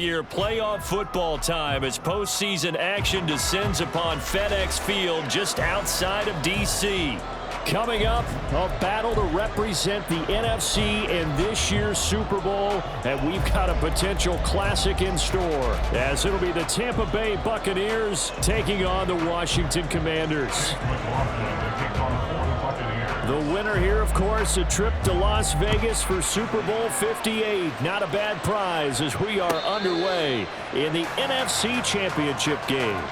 year, playoff football time as postseason action descends upon FedEx Field just outside of D.C. Coming up, a battle to represent the NFC in this year's Super Bowl, and we've got a potential classic in store, as it'll be the Tampa Bay Buccaneers taking on the Washington Commanders. The winner here, of course, a trip to Las Vegas for Super Bowl 58. Not a bad prize as we are underway in the NFC Championship game.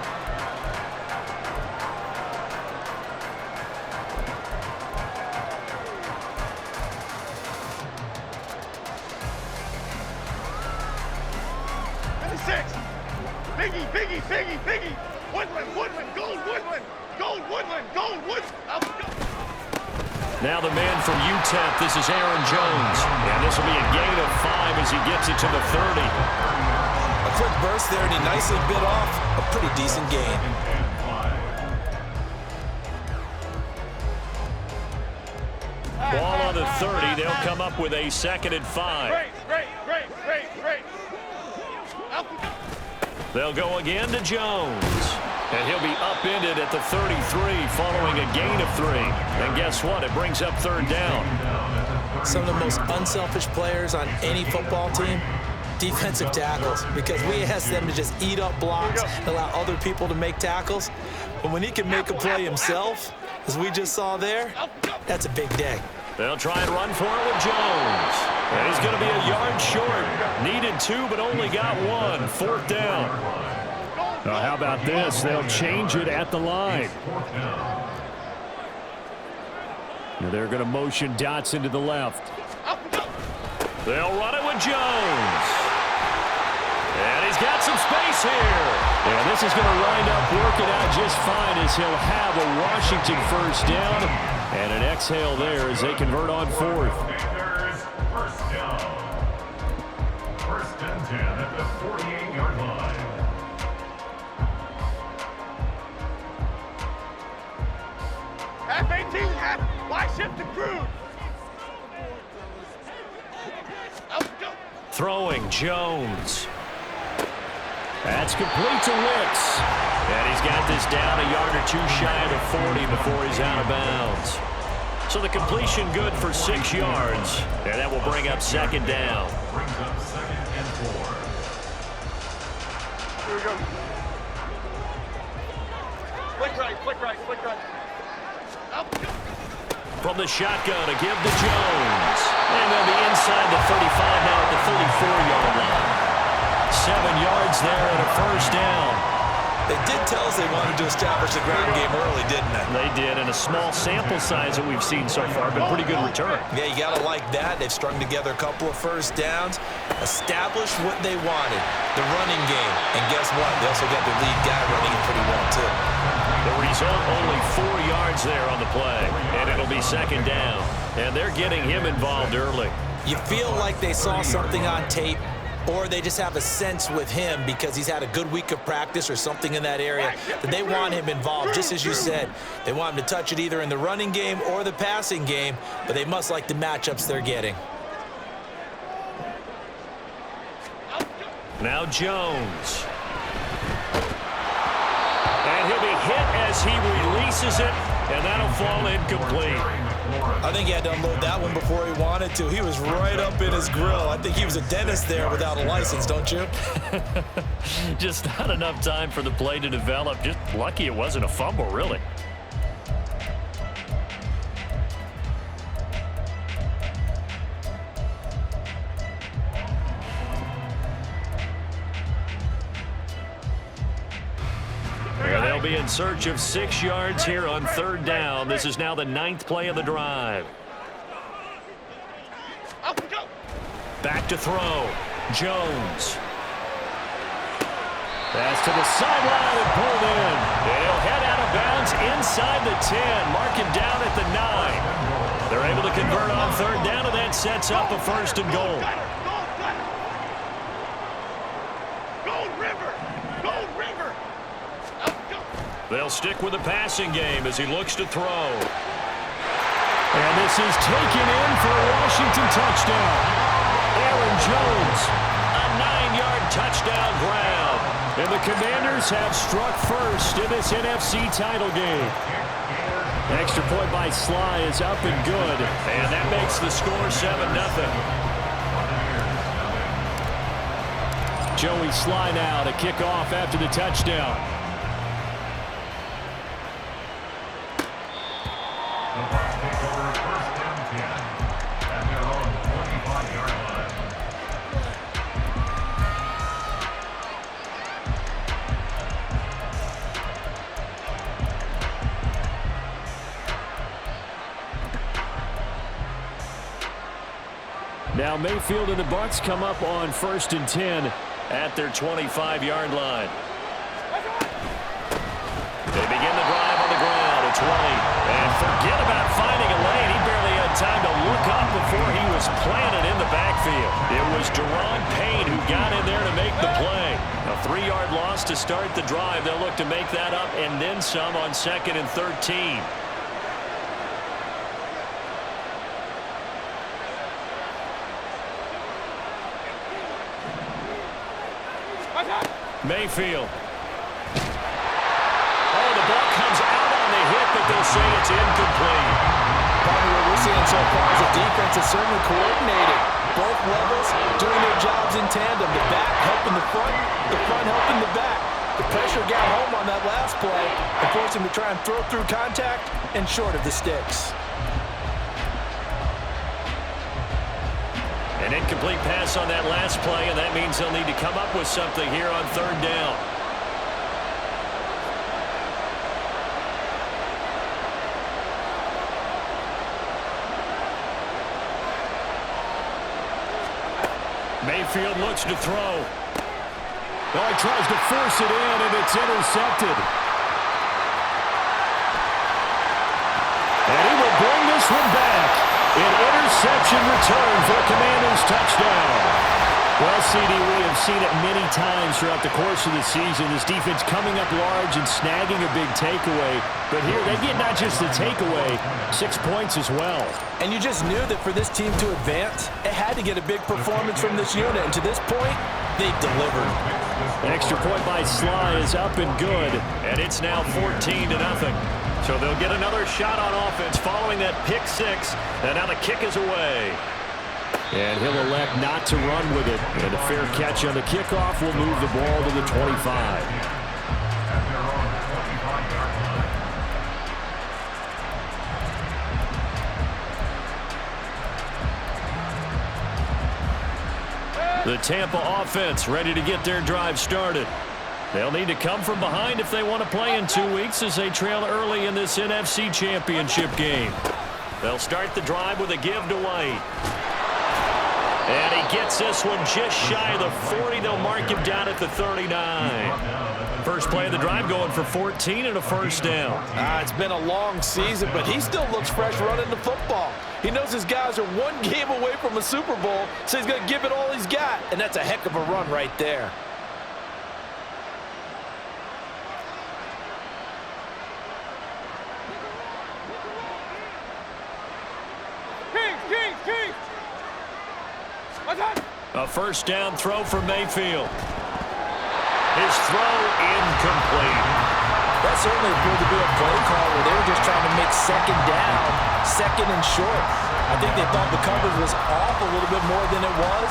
Biggie, Woodland, gold Woodland, Now the man from UTEP, this is Aaron Jones. And this will be a gain of 5 as he gets it to the 30. A quick burst there, and he nicely bit off a pretty decent gain. Ball on the 30. They'll come up with a 2nd and 5. Great. They'll go again to Jones. And he'll be upended at the 33 following a gain of 3. And guess what? It brings up 3rd down. Some of the most unselfish players on any football team, defensive tackles, because we ask them to just eat up blocks and allow other people to make tackles. But when he can make a play himself, as we just saw there, that's a big day. They'll try and run for it with Jones. And he's going to be a yard short. Needed 2, but only got 1. 4th down. Now, how about this? They'll change it at the line. Now they're going to motion Dotson to the left. They'll run it with Jones. And he's got some space here. And this is going to wind up working out just fine as he'll have a Washington 1st down. And an exhale there as they convert on 4th. First down. 1st and 10 at the 48-yard line. F-18, why shift the crew? Throwing Jones. That's complete to Wicks. And he's got this down a yard or 2 shy of the 40 before he's out of bounds. So the completion good for 6 yards. And that will bring up 2nd down. Brings up 2nd and 4. Here we go. Flick right. From the shotgun to give to Jones. And they'll be inside the 35 now at the 34-yard line. 7 yards there and a 1st down. They did tell us they wanted to establish the ground game early, didn't they? They did, and a small sample size that we've seen so far, but pretty good return. Yeah, you got to like that. They've strung together a couple of 1st downs, established what they wanted, the running game. And guess what? They also got their lead guy running it pretty well, too. The result, only 4 yards there on the play, and it'll be 2nd down. And they're getting him involved early. You feel like they saw something on tape, or they just have a sense with him because he's had a good week of practice or something in that area that they want him involved, just as you said. They want him to touch it either in the running game or the passing game, but they must like the matchups they're getting. Now Jones. And he'll be hit as he releases it, and that'll fall incomplete. I think he had to unload that one before he wanted to. He was right up in his grill. I think he was a dentist there without a license, don't you? Just not enough time for the play to develop. Just lucky it wasn't a fumble, really. They'll be in search of 6 yards here on 3rd down. This is now the 9th play of the drive. Back to throw. Jones. Pass to the sideline and pulled in. And he'll head out of bounds inside the 10. Mark him down at the 9. They're able to convert on 3rd down, and that sets up a 1st and goal. They'll stick with the passing game as he looks to throw. And this is taken in for a Washington touchdown. Aaron Jones, a 9-yard touchdown. And the Commanders have struck first in this NFC title game. Extra point by Sly is up and good. And that makes the score 7-0. Joey Sly now to kick off after the touchdown. The Bucs take over first down 10 at their own 45-yard line. Now Mayfield and the Bucs come up on 1st and 10 at their 25-yard line. They begin the drive on the ground at 20. And forget about finding a lane. He barely had time to look up before he was planted in the backfield. It was Deron Payne who got in there to make the play. A 3-yard loss to start the drive. They'll look to make that up and then some on 2nd and 13. Mayfield. Oh, the ball comes out on the hit, but they'll say it's incomplete. Probably what we're seeing so far is the defense is certainly coordinated. Both levels doing their jobs in tandem. The back helping the front helping the back. The pressure got home on that last play and forced him to try and throw through contact and short of the sticks. An incomplete pass on that last play, and that means they'll need to come up with something here on 3rd down. Mayfield looks to throw. Oh, he tries to force it in, and it's intercepted. And he will bring this one back. An interception return for a Commanders touchdown. Well, CD, we have seen it many times throughout the course of the season. This defense coming up large and snagging a big takeaway. But here, they get not just the takeaway, 6 points as well. And you just knew that for this team to advance, it had to get a big performance from this unit. And to this point, they've delivered. An extra point by Sly is up and good. And it's now 14-0. So they'll get another shot on offense following that pick 6. And now the kick is away. And he'll elect not to run with it. And a fair catch on the kickoff will move the ball to the 25. The Tampa offense ready to get their drive started. They'll need to come from behind if they want to play in 2 weeks as they trail early in this NFC Championship game. They'll start the drive with a give to White. And he gets this one just shy of the 40. They'll mark him down at the 39. First play of the drive going for 14 and a first down. It's been a long season, but he still looks fresh running the football. He knows his guys are 1 game away from a Super Bowl, so he's going to give it all he's got. And that's a heck of a run right there. A first down throw for Mayfield. His throw incomplete. That certainly appeared to be a play call where they were just trying to make 2nd down, 2nd and short. I think they thought the coverage was off a little bit more than it was.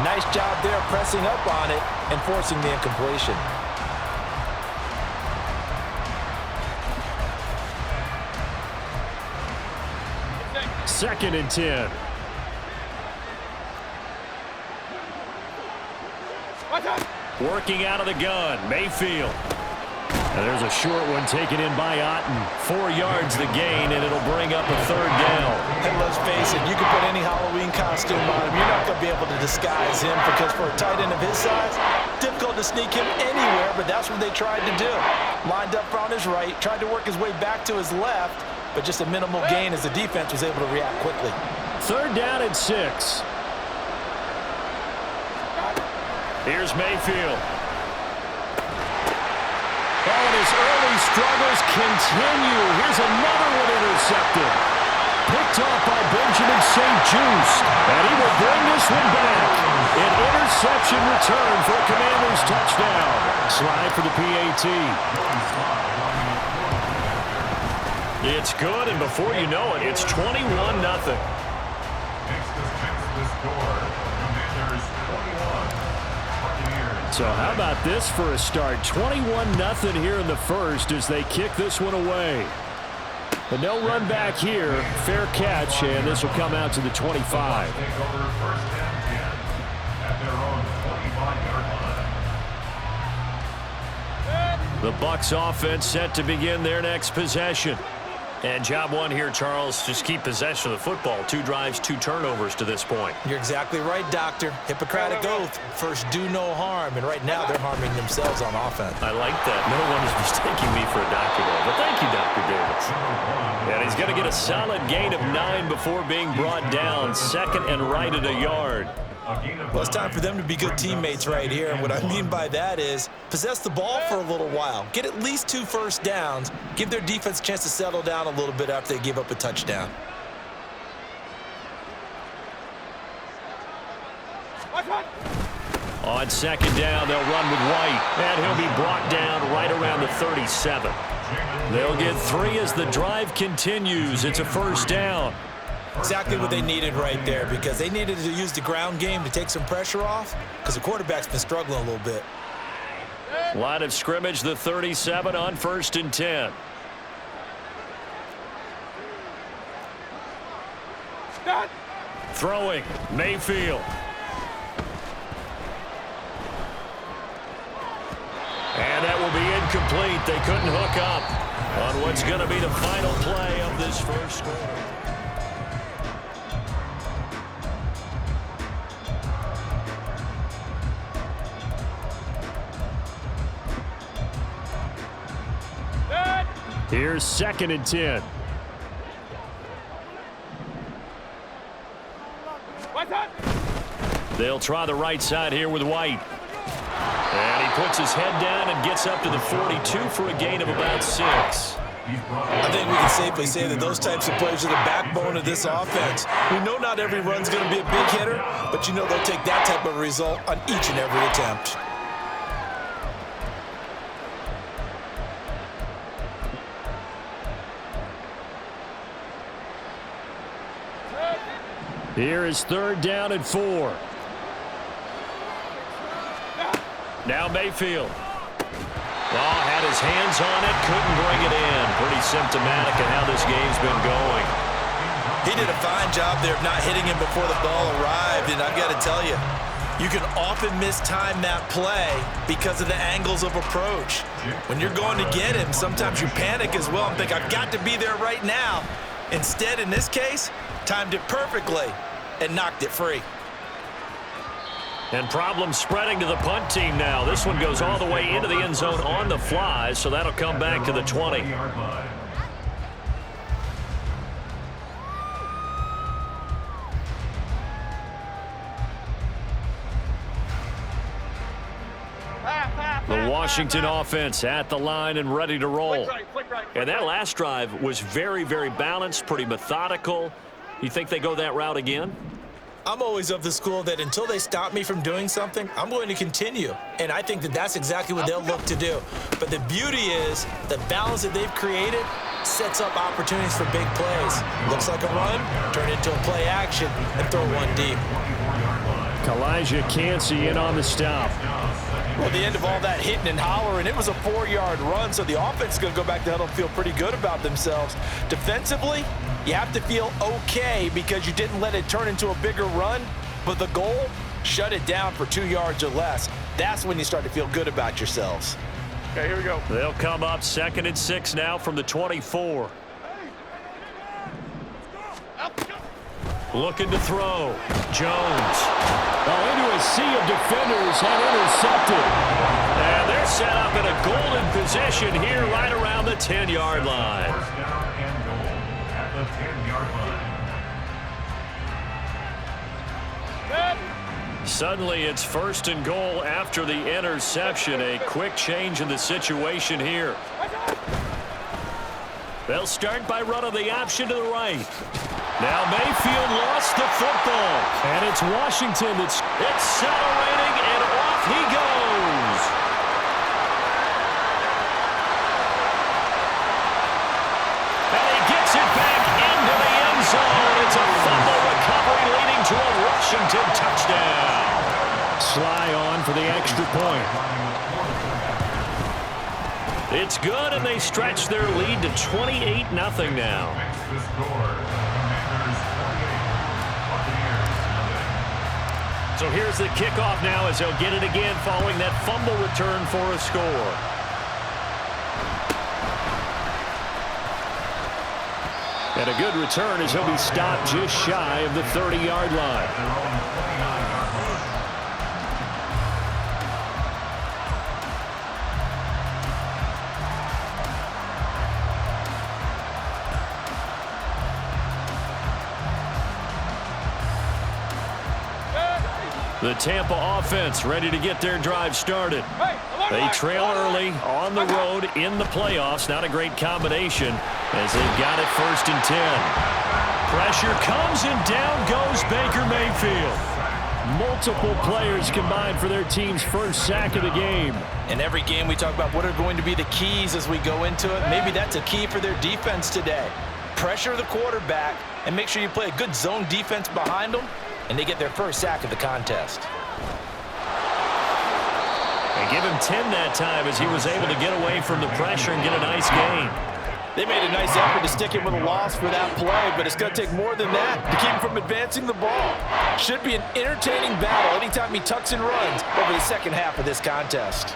Nice job there pressing up on it and forcing the incompletion. Second and 10. Working out of the gun, Mayfield. And there's a short one taken in by Otten. 4 yards the gain, and it'll bring up a 3rd down. And let's face it, you can put any Halloween costume on him. You're not going to be able to disguise him because for a tight end of his size, difficult to sneak him anywhere, but that's what they tried to do. Lined up on his right, tried to work his way back to his left, but just a minimal gain as the defense was able to react quickly. 3rd down and 6. Here's Mayfield. Oh, and his early struggles continue. Here's another one intercepted. Picked off by Benjamin St-Juste. And he will bring this one back. An interception return for a Commanders touchdown. slide for the PAT. It's good, and before you know it, it's 21-0. So how about this for a start? 21-0 here in the first as they kick this one away. But no run back here. Fair catch, and this will come out to the 25. The Bucs offense set to begin their next possession. And job one here, Charles, just keep possession of the football. 2 drives, 2 turnovers to this point. You're exactly right, Doctor. Hippocratic oath. First, do no harm. And right now, they're harming themselves on offense. I like that. No one is mistaking me for a doctor there. But thank you, Dr. Davis. And he's going to get a solid gain of 9 before being brought down. Second and right at a yard. Well, it's time for them to be good teammates right here. And what I mean by that is possess the ball for a little while. Get at least 2 first downs. Give their defense a chance to settle down a little bit after they give up a touchdown. On second down, they'll run with White. And he'll be brought down right around the 37. They'll get 3 as the drive continues. It's a first down. Exactly what they needed right there, because they needed to use the ground game to take some pressure off because the quarterback's been struggling a little bit. Line of scrimmage, the 37 on 1st and 10. Throwing, Mayfield. And that will be incomplete. They couldn't hook up on what's going to be the final play of this first quarter. Here's 2nd and 10. They'll try the right side here with White. And he puts his head down and gets up to the 42 for a gain of about 6. I think we can safely say that those types of plays are the backbone of this offense. We know not every run's going to be a big hitter, but you know they'll take that type of result on each and every attempt. Here is 3rd down and 4. Now Mayfield. Oh, had his hands on it, couldn't bring it in. Pretty symptomatic of how this game's been going. He did a fine job there of not hitting him before the ball arrived, and I've got to tell you, you can often mistime that play because of the angles of approach. When you're going to get him, sometimes you panic as well and think, I've got to be there right now. Instead, in this case, timed it perfectly and knocked it free. And problems spreading to the punt team now. This one goes all the way into the end zone on the fly, so that'll come back to the 20. The Washington offense at the line and ready to roll. And that last drive was very, very balanced, pretty methodical. You think they go that route again? I'm always of the school that until they stop me from doing something, I'm going to continue. And I think that that's exactly what they'll look to do. But the beauty is the balance that they've created sets up opportunities for big plays. Looks like a run, turn it into a play action, and throw one deep. Elijah Cansey in on the stop. Well, at the end of all that hitting and hollering, it was a 4-yard run, so the offense is going to go back to huddle and feel pretty good about themselves. Defensively, you have to feel okay because you didn't let it turn into a bigger run, but the goal, shut it down for 2 yards or less. That's when you start to feel good about yourselves. Okay, here we go. They'll come up 2nd and 6 now from the 24. Looking to throw. Jones. Oh, into a sea of defenders and intercepted. And they're set up in a golden position here right around the 10-yard line. First down and goal at the 10-yard line. Suddenly it's 1st and goal after the interception. A quick change in the situation here. They'll start by running the option to the right. Now Mayfield lost the football. And it's Washington that's accelerating, and off he goes. for the extra point. It's good, and they stretch their lead to 28-0 now. The score, Commanders 48, Buccaneers 0. So here's the kickoff now as they'll get it again following that fumble return for a score. And a good return as he'll be stopped just shy of the 30-yard line. Their own 29-yard line. The Tampa offense ready to get their drive started. They trail early on the road in the playoffs. Not a great combination as they've got it 1st and 10. Pressure comes and down goes Baker Mayfield. Multiple players combined for their team's first sack of the game. In every game we talk about what are going to be the keys as we go into it. Maybe that's a key for their defense today. Pressure the quarterback and make sure you play a good zone defense behind them, and they get their first sack of the contest. They give him 10 that time as he was able to get away from the pressure and get a nice gain. They made a nice effort to stick him with a loss for that play, but it's going to take more than that to keep him from advancing the ball. Should be an entertaining battle anytime he tucks and runs over the second half of this contest.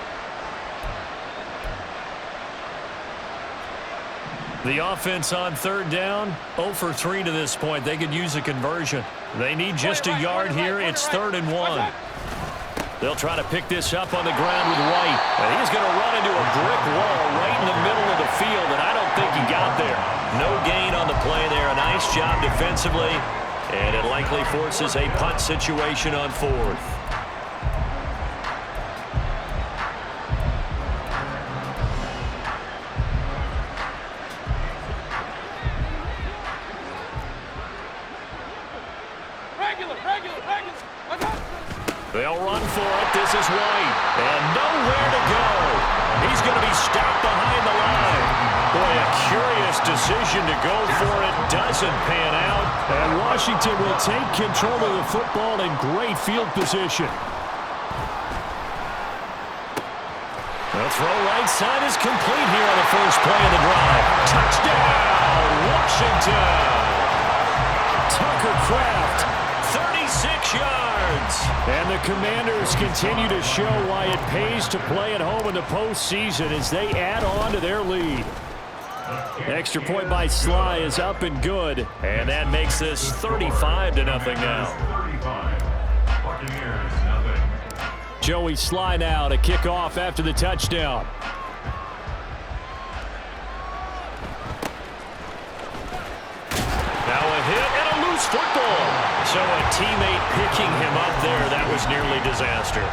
The offense on 3rd down, 0 for 3 to this point. They could use a conversion. They need just a yard here. It's 3rd and 1. They'll try to pick this up on the ground with White. And he's going to run into a brick wall right in the middle of the field, and I don't think he got there. No gain on the play there. A nice job defensively, and it likely forces a punt situation on 4th. They'll run for it. This is White. And nowhere to go. He's going to be stopped behind the line. Boy, a curious decision to go for it. Doesn't pan out. And Washington will take control of the football in great field position. The throw right side is complete here on the first play of the drive. Touchdown, Washington. Tucker Kraft, 36 yards. And the Commanders continue to show why it pays to play at home in the postseason as they add on to their lead. Extra point by Sly is up and good, and that makes this 35-0 now. 35, Buccaneers 0. Joey Sly now to kick off after the touchdown. Now a hit and a loose football. So a teammate picking him up there, that was nearly disaster.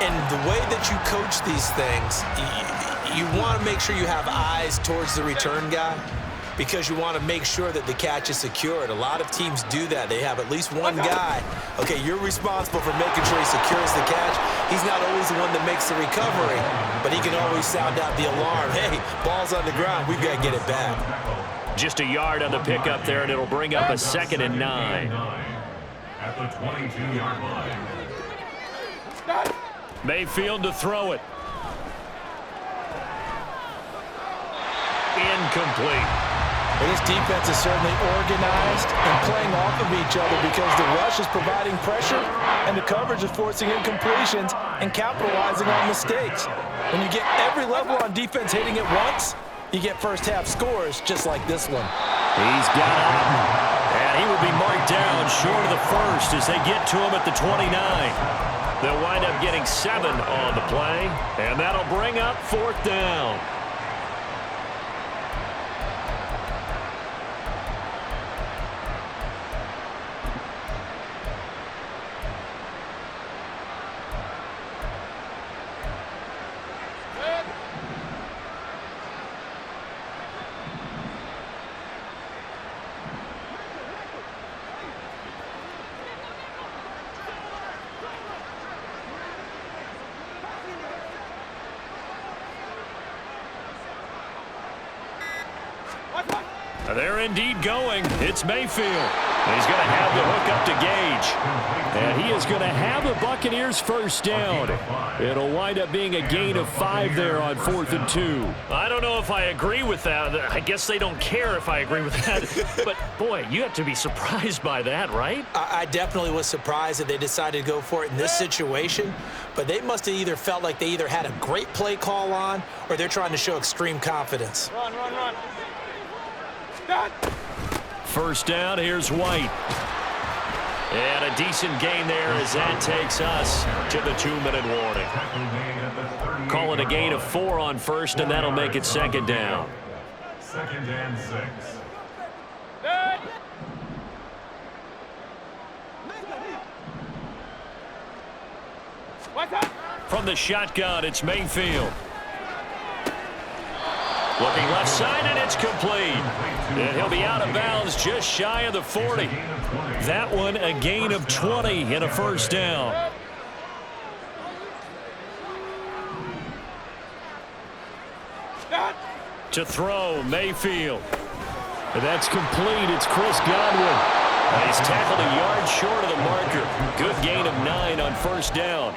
And the way that you coach these things, you want to make sure you have eyes towards the return guy because you want to make sure that the catch is secured. A lot of teams do that. They have at least one guy. Okay, you're responsible for making sure he secures the catch. He's not always the one that makes the recovery, but he can always sound out the alarm. Hey, ball's on the ground. We've got to get it back. Just a yard on the pickup there, and it'll bring up a 2nd and 9. At the 22-yard line. Mayfield to throw it. Incomplete. Well, this defense is certainly organized and playing off of each other because the rush is providing pressure and the coverage is forcing incompletions and capitalizing on mistakes. When you get every level on defense hitting it once, you get first-half scores just like this one. He's got it. And he will be marked down short of the first as they get to him at the 29. They'll wind up getting 7 on the play, and that'll bring up 4th down. They're indeed going. It's Mayfield. He's going to have the hook up to Gage. And he is going to have the Buccaneers first down. It'll wind up being a gain of 5 there on 4th and 2. I don't know if I agree with that. I guess they don't care if I agree with that. But, boy, you have to be surprised by that, right? I definitely was surprised that they decided to go for it in this situation. But they must have either felt like they either had a great play call on or they're trying to show extreme confidence. Run. First down, here's White. And a decent gain there as that takes us to the 2-minute warning. Call it a gain of 4 on first, and that'll make it 2nd down. 2nd and 6. From the shotgun, it's Mayfield. Looking left side, and it's complete. And he'll be out of bounds just shy of the 40. That one a gain of 20 and a first down. To throw, Mayfield. And that's complete. It's Chris Godwin. And he's tackled a yard short of the marker. Good gain of 9 on first down.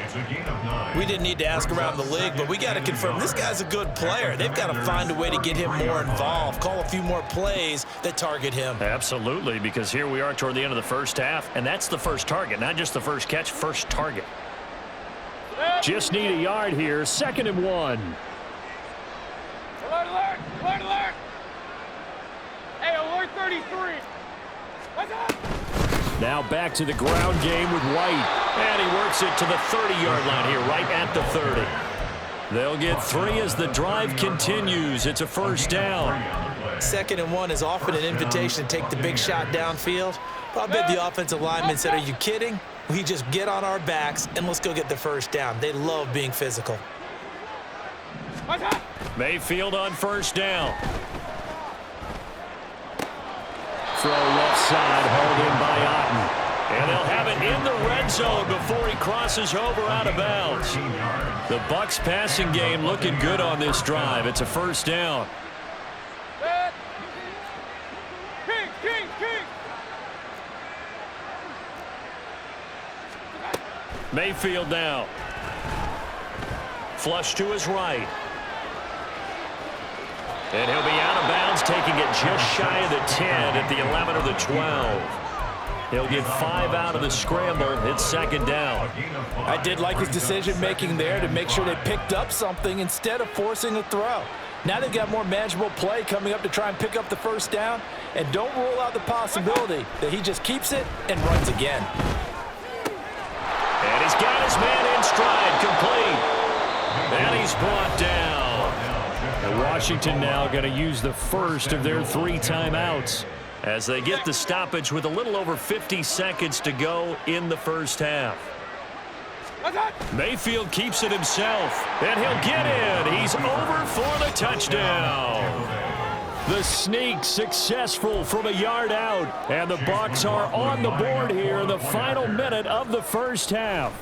We didn't need to ask around the league, but we got to confirm this guy's a good player. They've got to find a way to get him more involved, call a few more plays that target him. Absolutely, because here we are toward the end of the first half, and that's the first target, not just the first catch, first target. Just need a yard here, 2nd and 1. Alert! Hey, alert 33. What's up? Now back to the ground game with White. And he works it to the 30-yard line here, right at the 30. They'll get 3 as the drive continues. It's a first down. 2nd and 1 is often an invitation to take the big shot downfield. But I bet the offensive lineman said, are you kidding? We just get on our backs and let's go get the first down. They love being physical. Mayfield on first down. Throw left side, hauled in by Otten. And they'll have it in the red zone before he crosses over out of bounds. The Bucs passing game looking good on this drive. It's a first down. King. Mayfield now. Flush to his right. And he'll be out of bounds, taking it just shy of the 10 at the 11 or the 12. He'll get 5 out of the scramble. It's 2nd down. I did like his decision-making there to make sure they picked up something instead of forcing a throw. Now they've got more manageable play coming up to try and pick up the first down. And don't rule out the possibility that he just keeps it and runs again. And he's got his man in stride, complete. And he's brought down. And Washington now going to use the first of their 3 timeouts as they get the stoppage with a little over 50 seconds to go in the first half. Mayfield keeps it himself, and he'll get in. He's over for the touchdown. The sneak successful from a yard out, and the Bucs are on the board here in the final minute of the first half.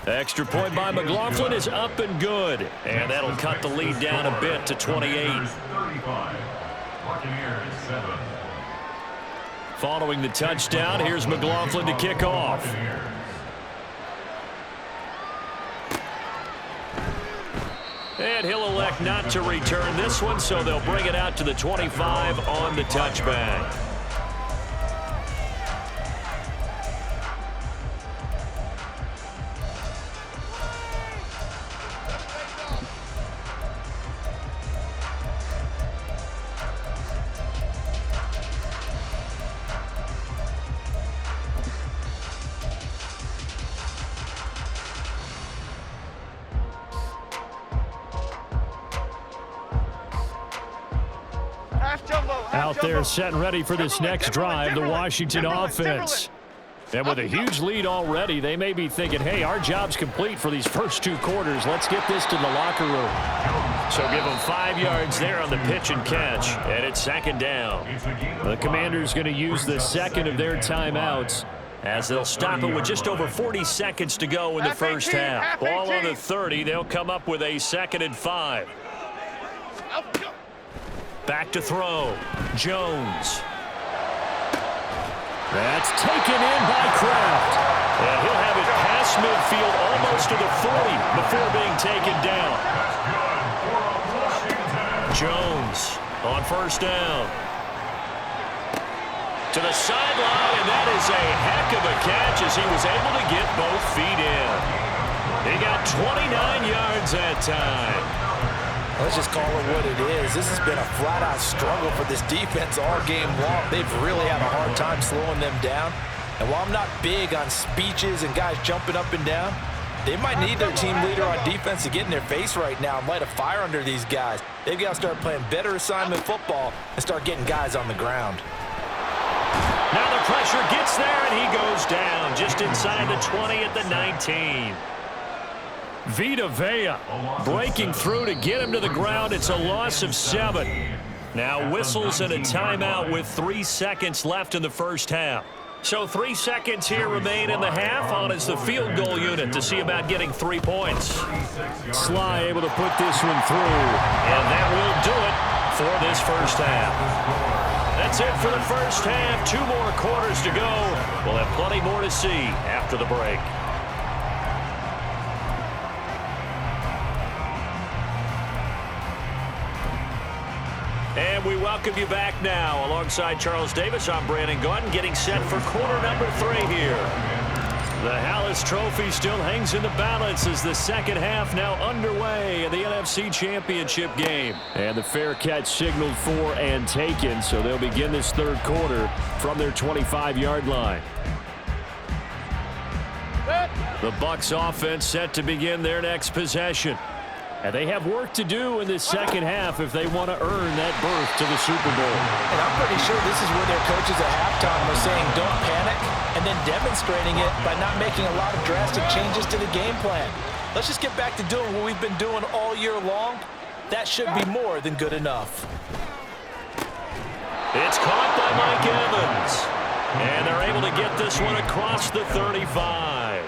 Extra point by McLaughlin is up and good, and that'll cut the lead down a bit to 28. Following the touchdown, here's McLaughlin to kick off. And he'll elect not to return this one, so they'll bring it out to the 25 on the touchback. Out there set and ready for this next drive, the Washington offense. And with a huge lead already, they may be thinking, hey, our job's complete for these first 2 quarters. Let's get this to the locker room. So give them 5 yards there on the pitch and catch, and it's 2nd down. The Commanders going to use the 2nd of their timeouts as they'll stop it with just over 40 seconds to go in the first half. Ball on the 30, they'll come up with a 2nd and 5. Back to throw. Jones. That's taken in by Kraft. And he'll have it past midfield almost to the 40 before being taken down. Jones on first down. To the sideline, and that is a heck of a catch as he was able to get both feet in. He got 29 yards that time. Let's just call it what it is. This has been a flat-out struggle for this defense all game long. They've really had a hard time slowing them down. And while I'm not big on speeches and guys jumping up and down, they might need their team leader on defense to get in their face right now and light a fire under these guys. They've got to start playing better assignment football and start getting guys on the ground. Now the pressure gets there, and he goes down just inside the 20 at the 19. Vita Vea breaking through to get him to the ground. It's a loss of 7. Now whistles and a timeout with 3 seconds left in the first half. So 3 seconds here remain in the half. On is the field goal unit to see about getting 3 points. Sly able to put this one through. And that will do it for this first half. That's it for the first half. 2 more quarters to go. We'll have plenty more to see after the break. And we welcome you back now. Alongside Charles Davis, I'm Brandon Gordon, getting set for quarter number 3 here. The Hallis Trophy still hangs in the balance as the second half now underway in the NFC Championship game. And the fair catch signaled for and taken, so they'll begin this third quarter from their 25-yard line. The Bucs offense set to begin their next possession. And they have work to do in this second half if they want to earn that berth to the Super Bowl. And I'm pretty sure this is where their coaches at halftime were saying don't panic, and then demonstrating it by not making a lot of drastic changes to the game plan. Let's just get back to doing what we've been doing all year long. That should be more than good enough. It's caught by Mike Evans. And they're able to get this one across the 35.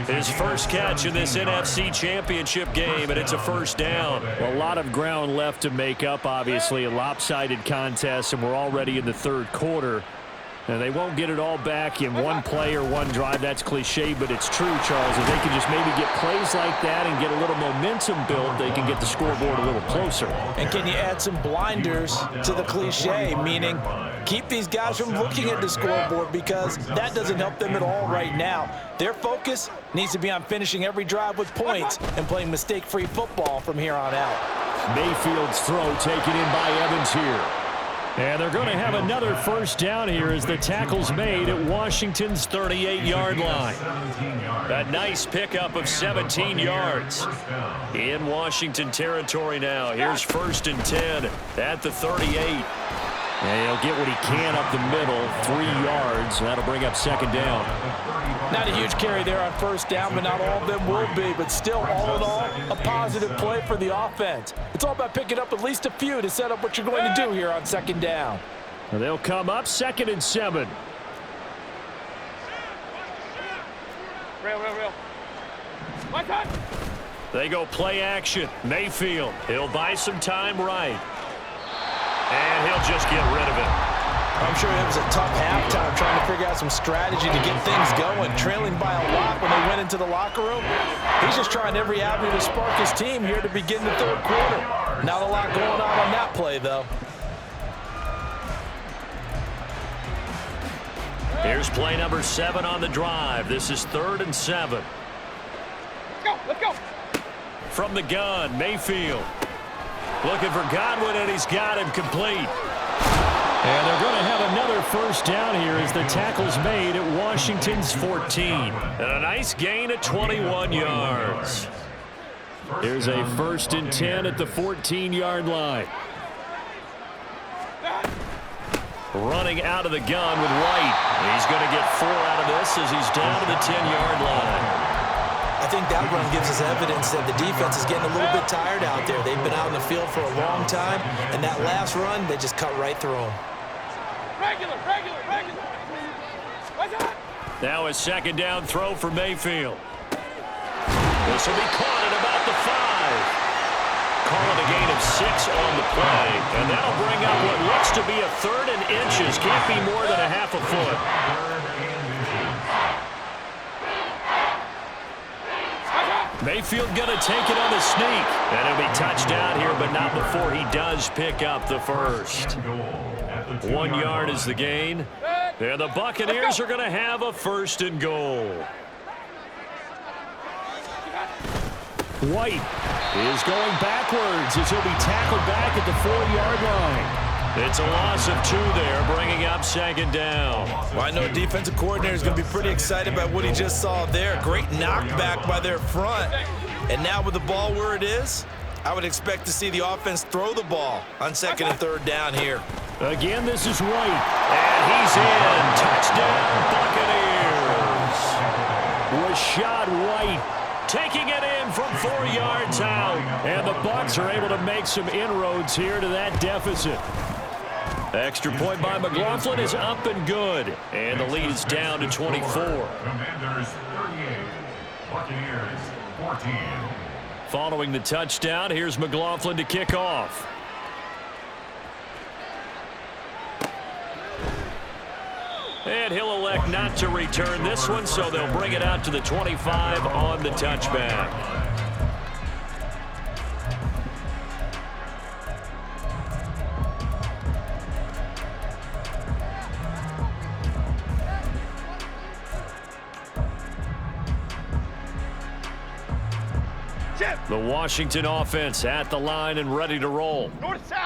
His first catch in this NFC Championship game, and it's a first down. Well, a lot of ground left to make up, obviously. A lopsided contest, and we're already in the third quarter. And they won't get it all back in one play or one drive. That's cliche, but it's true, Charles. If they can just maybe get plays like that and get a little momentum built, they can get the scoreboard a little closer. And can you add some blinders to the cliche, meaning keep these guys from looking at the scoreboard, because that doesn't help them at all right now. Their focus needs to be on finishing every drive with points and playing mistake-free football from here on out. Mayfield's throw taken in by Evans here. And they're going to have another first down here as the tackle's made at Washington's 38-yard line. A nice pickup of 17 yards in Washington territory now. Here's 1st and 10 at the 38. And he'll get what he can up the middle, 3 yards. That'll bring up 2nd down. Not a huge carry there on first down, but not all of them will be. But still, all in all, a positive play for the offense. It's all about picking up at least a few to set up what you're going to do here on 2nd down. And they'll come up 2nd and 7. Real. What's up? They go play action. Mayfield, he'll buy some time right. And he'll just get rid of it. I'm sure it was a tough halftime trying to figure out some strategy to get things going, trailing by a lot when they went into the locker room. He's just trying every avenue to spark his team here to begin the third quarter. Not a lot going on that play, though. Here's play number 7 on the drive. This is 3rd and 7. Let's go. From the gun, Mayfield. Looking for Godwin, and he's got him complete. And they're going to have another first down here as the tackle's made at Washington's 14. And a nice gain at 21 yards. Here's a 1st and 10 at the 14-yard line. Running out of the gun with White. He's going to get 4 out of this as he's down to the 10-yard line. I think that run gives us evidence that the defense is getting a little bit tired out there. They've been out in the field for a long time, and that last run, they just cut right through them. Regular. What's up? Now a 2nd down throw for Mayfield. This will be caught at about the 5. calling a gain of 6 on the play. And that'll bring up what looks to be a 3rd and inches. Can't be more than a half a foot. Mayfield going to take it on the sneak. And he'll be touchdown here, but not before he does pick up the first. 1 yard is the gain. And the Buccaneers are going to have a 1st and goal. White is going backwards as he'll be tackled back at the 4-yard line. It's a loss of 2 there, bringing up 2nd down. Well, I know defensive coordinator is going to be pretty excited about what he just saw there. Great knockback by their front. And now with the ball where it is, I would expect to see the offense throw the ball on 2nd and 3rd down here. Again, this is White. And he's in. Touchdown, Buccaneers. Rashad White taking it in from 4 yards out. And the Bucs are able to make some inroads here to that deficit. Extra point by McLaughlin is up and good. And the lead is down to 24. Commanders 38, Buccaneers 14. Following the touchdown, here's McLaughlin to kick off. And he'll elect not to return this one, so they'll bring it out to the 25 on the touchback. The Washington offense at the line and ready to roll.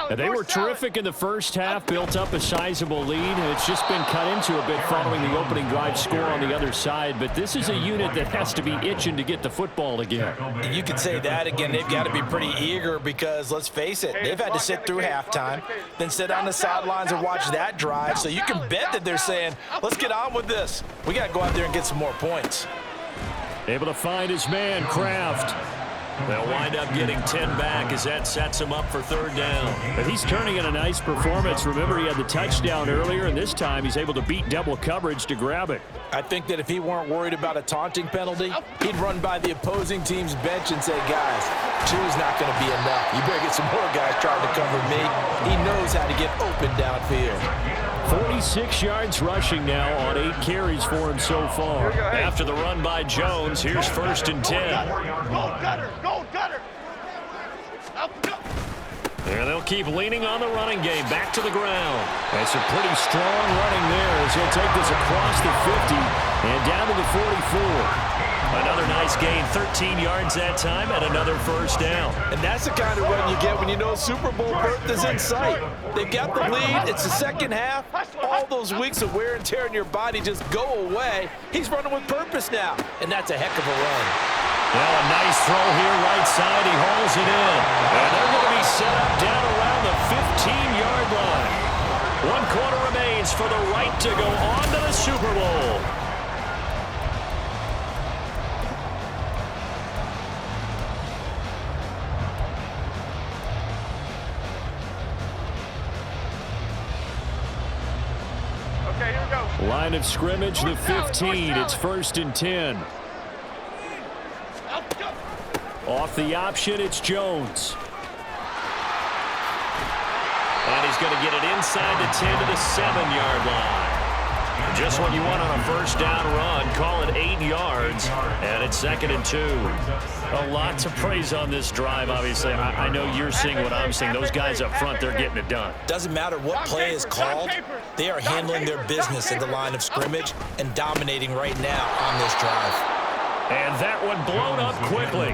And they were terrific in the first half, built up a sizable lead, and it's just been cut into a bit following the opening drive score on the other side. But this is a unit that has to be itching to get the football again. You could say that again. They've got to be pretty eager because, let's face it, they've had to sit through halftime, then sit on the sidelines and watch that drive. So you can bet that they're saying, let's get on with this. We got to go out there and get some more points. Able to find his man, Kraft. They'll wind up getting 10 back as that sets him up for 3rd down. But he's turning in a nice performance. Remember, he had the touchdown earlier, and this time he's able to beat double coverage to grab it. I think that if he weren't worried about a taunting penalty, he'd run by the opposing team's bench and say, guys, 2 is not going to be enough. You better get some more guys trying to cover me. He knows how to get open downfield. 46 yards rushing now on 8 carries for him so far. After the run by Jones, here's 1st and 10. Go, Gutter! Go, Gutter! And they'll keep leaning on the running game back to the ground. That's a pretty strong running there as he'll take this across the 50 and down to the 44. Another nice gain, 13 yards that time, and another 1st down. And that's the kind of run you get when you know Super Bowl berth is in sight. They've got the lead. It's the second half. All those weeks of wear and tear in your body just go away. He's running with purpose now, and that's a heck of a run. Well, a nice throw here right side. He hauls it in. And they're going to be set up down around the 15-yard line. 1 quarter remains for the right to go on to the Super Bowl. Okay, here we go. Line of scrimmage, the 15. It's 1st and 10. Off the option, it's Jones. And he's going to get it inside the 10 to the 7-yard line. Just what you want on a 1st down run. Call it 8 yards, and it's 2nd and 2. A lot to praise on this drive, obviously. I know you're seeing what I'm seeing. Those guys up front, they're getting it done. Doesn't matter what play is called. They are handling their business at the line of scrimmage and dominating right now on this drive. And that one blown up quickly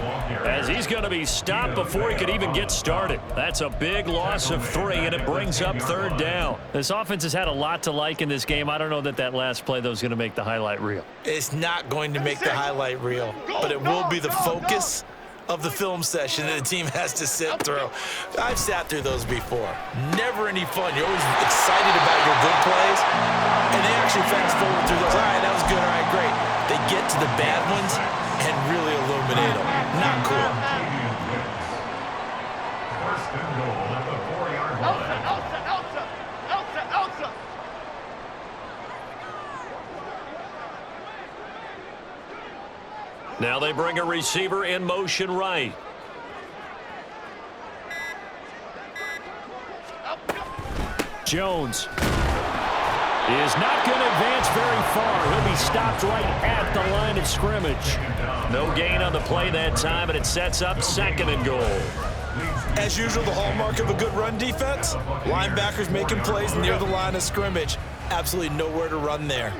as he's going to be stopped before he could even get started. That's a big loss of 3, and it brings up 3rd down. This offense has had a lot to like in this game. I don't know that last play, though, is going to make the highlight reel. It's not going to make the highlight reel, but it will be the focus of the film session that the team has to sit through. I've sat through those before. Never any fun. You're always excited about your good plays, and they actually fast forward through those. All right, that was good. All right, great. They get to the bad ones and really illuminate them. Not cool. 1st and goal at the 4-yard line. Elsa! Now they bring a receiver in motion right. Jones is not going to advance very far. He'll be stopped right at the line of scrimmage. No gain on the play that time, and it sets up 2nd and goal. As usual, the hallmark of a good run defense, linebackers making plays near the line of scrimmage. Absolutely nowhere to run there.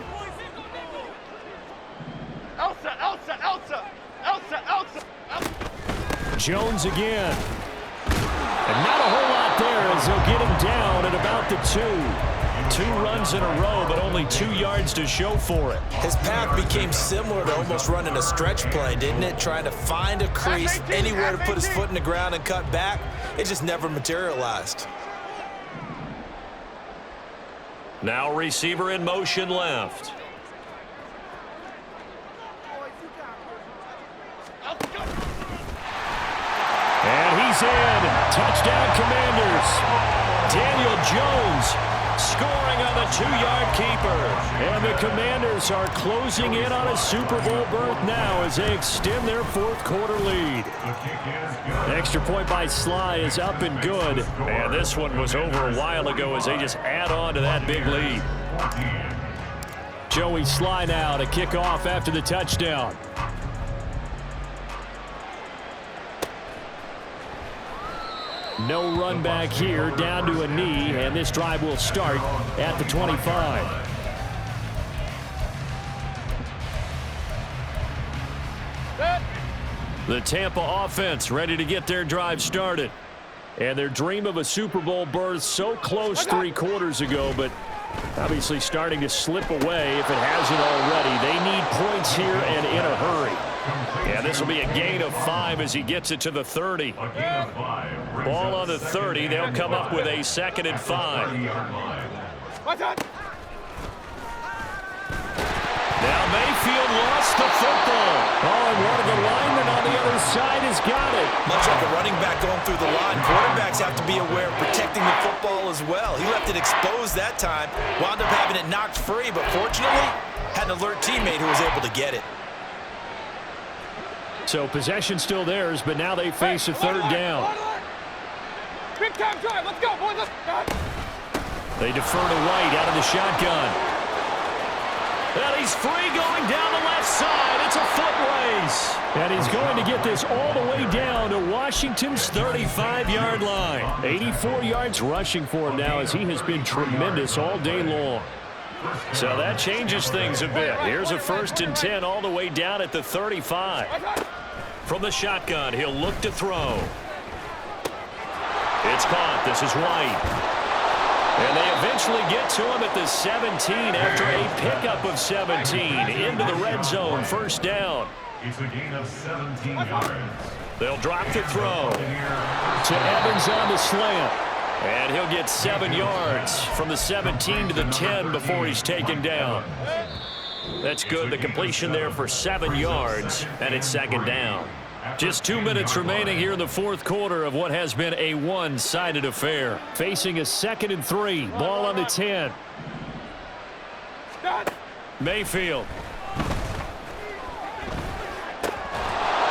Elsa, Elsa, Elsa, Elsa, Elsa, Elsa. Jones again. And not a whole lot there as they'll get him down at about the 2. 2 runs in a row, but only 2 yards to show for it. His path became similar to almost running a stretch play, didn't it? Trying to find a crease, anywhere to put his foot in the ground and cut back. It just never materialized. Now receiver in motion left. And he's in. Touchdown, Commanders. Daniel Jones scoring on the 2-yard keeper. And the Commanders are closing in on a Super Bowl berth now as they extend their 4th quarter lead. Extra point by Sly is up and good. And this one was over a while ago as they just add on to that big lead. Joey Sly now to kick off after the touchdown. No run back here, down to a knee, and this drive will start at the 25. The Tampa offense ready to get their drive started. And their dream of a Super Bowl berth so close 3 quarters ago, but obviously starting to slip away if it hasn't already. They need points here and in a hurry. Yeah, this will be a gain of 5 as he gets it to the 30. Ball on the 30. They'll come up with a 2nd and 5. Now Mayfield lost the football. Oh, and one of the linemen on the other side has got it. Much like a running back going through the line, quarterbacks have to be aware of protecting the football as well. He left it exposed that time, wound up having it knocked free, but fortunately had an alert teammate who was able to get it. So possession still theirs, but now they face a 3rd down. Big time drive. Let's go, boys. Let's go. They defer to White out of the shotgun. And he's free going down the left side. It's a foot race. And he's going to get this all the way down to Washington's 35-yard line. 84 yards rushing for him now as he has been tremendous all day long. So that changes things a bit. Here's a 1st and 10 all the way down at the 35. From the shotgun, he'll look to throw. It's caught. This is White. And they eventually get to him at the 17 after a pickup of 17 into the red zone. 1st down. It's a gain of 17 yards. They'll drop the throw. To Evans on the slant. And he'll get 7 yards from the 17 to the 10 before he's taken down. That's good. The completion there for 7 yards, and it's 2nd down. Just 2 minutes remaining here in the 4th quarter of what has been a one-sided affair. Facing a 2nd and 3. Ball on the 10. Mayfield.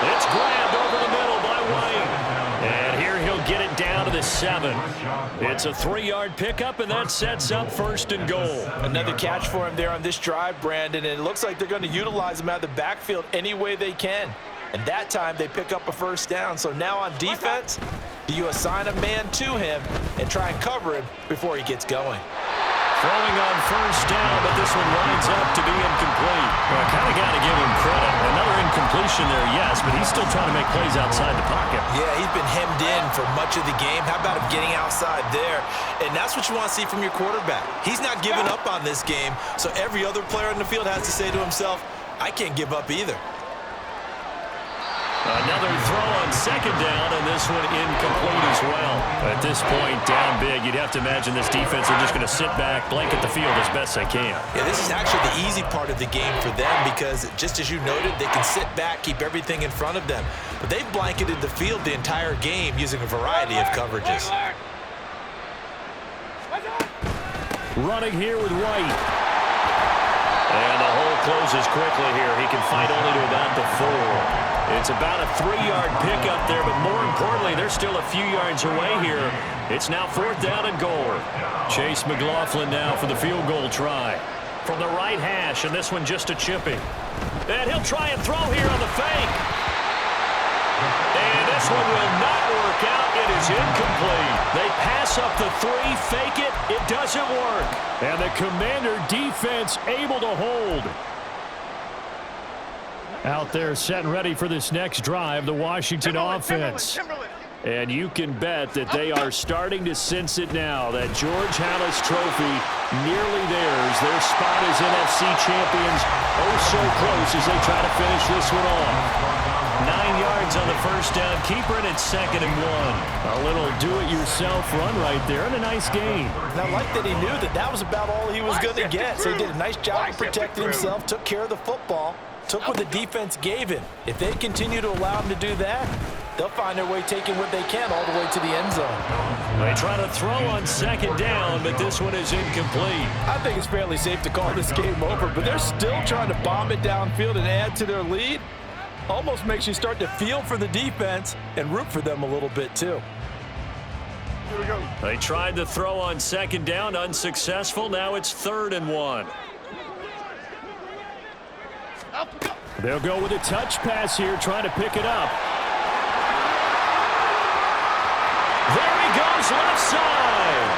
It's grabbed over the middle by White. And here he'll get it down to the 7. It's a 3-yard pickup, and that sets up 1st and goal. Another catch for him there on this drive, Brandon, and it looks like they're going to utilize him out of the backfield any way they can. And that time they pick up a 1st down. So now on defense, do you assign a man to him and try and cover him before he gets going? Throwing on 1st down, but this one winds up to be incomplete. Well, I kind of got to give him credit. Another incompletion there, yes, but he's still trying to make plays outside the pocket. Yeah, he's been hemmed in for much of the game. How about him getting outside there? And that's what you want to see from your quarterback. He's not giving up on this game, so every other player in the field has to say to himself, I can't give up either. Another throw on 2nd down, and this one incomplete as well. At this point, down big, you'd have to imagine this defense are just going to sit back, blanket the field as best they can. Yeah, this is actually the easy part of the game for them because, just as you noted, they can sit back, keep everything in front of them. But they've blanketed the field the entire game using a variety of coverages. Running here with White. And the hole closes quickly here. He can fight only to about the 4. It's about a 3-yard pickup there, but more importantly, they're still a few yards away here. It's now 4th down and goal. Chase McLaughlin now for the field goal try. From the right hash, and this one just a chipping. And he'll try and throw here on the fake. And this one will not work out. It is incomplete. They pass up the 3, fake it. It doesn't work. And the Commander defense able to hold. Out there set and ready for this next drive, the Washington offense. And you can bet that they are starting to sense it now. That George Halas trophy nearly theirs. Their spot as NFC champions oh so close as they try to finish this one off. 9 yards on the first down. Keeper, and it's 2nd and 1. A little do-it-yourself run right there and a nice game. And I like that he knew that that was about all he was going to get. So he did a nice job of protecting himself, took care of the football, took what the defense gave him. If they continue to allow him to do that, they'll find their way taking what they can all the way to the end zone. They try to throw on 2nd down, but this one is incomplete. I think it's fairly safe to call this game over, but they're still trying to bomb it downfield and add to their lead. Almost makes you start to feel for the defense and root for them a little bit too. They tried to throw on 2nd down, unsuccessful. Now it's 3rd and 1. They'll go with a touch pass here, trying to pick it up. There he goes, left side.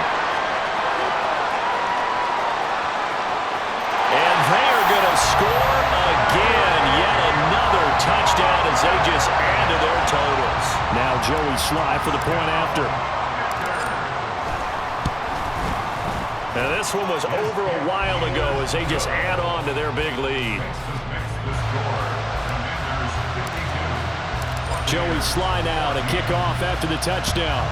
And they are going to score again. Yet another touchdown as they just add to their totals. Now Joey Sly for the point after. Now this one was over a while ago as they just add on to their big lead. Joey Sly now to kick off after the touchdown.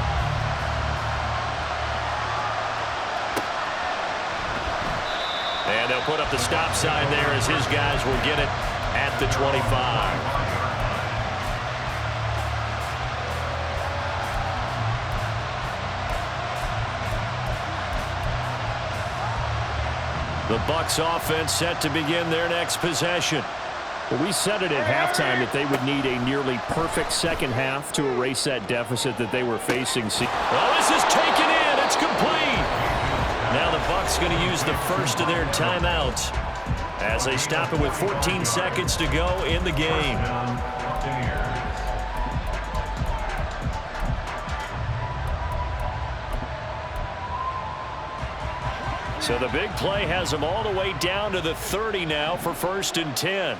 And they'll put up the stop sign there as his guys will get it at the 25. The Bucs offense set to begin their next possession. Well, we said it at halftime that they would need a nearly perfect second half to erase that deficit that they were facing. Well, this is taken in. It's complete. Now the Bucs going to use the first of their timeouts as they stop it with 14 seconds to go in the game. So the big play has them all the way down to the 30 now for 1st and 10.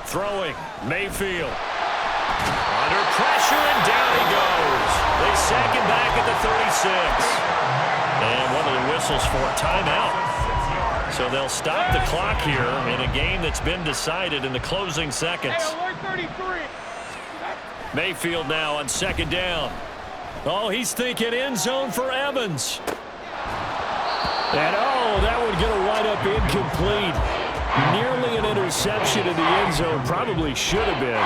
Throwing, Mayfield. Under pressure, and down he goes. They sack him back at the 36. And one of the whistles for a timeout. So they'll stop the clock here in a game that's been decided in the closing seconds. Mayfield now on 2nd down. Oh, he's thinking end zone for Evans. And oh, that would get a wind up incomplete. Nearly an interception in the end zone. Probably should have been.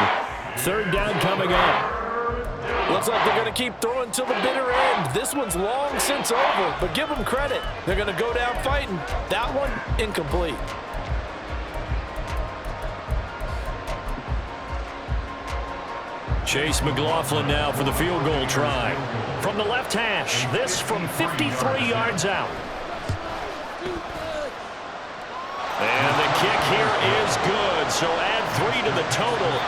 3rd down coming up. Looks like they're going to keep throwing till the bitter end. This one's long since over, but give them credit. They're going to go down fighting. That one, incomplete. Chase McLaughlin now for the field goal try. From the left hash, this from 53 yards out. And the kick here is good, so add 3 to the total.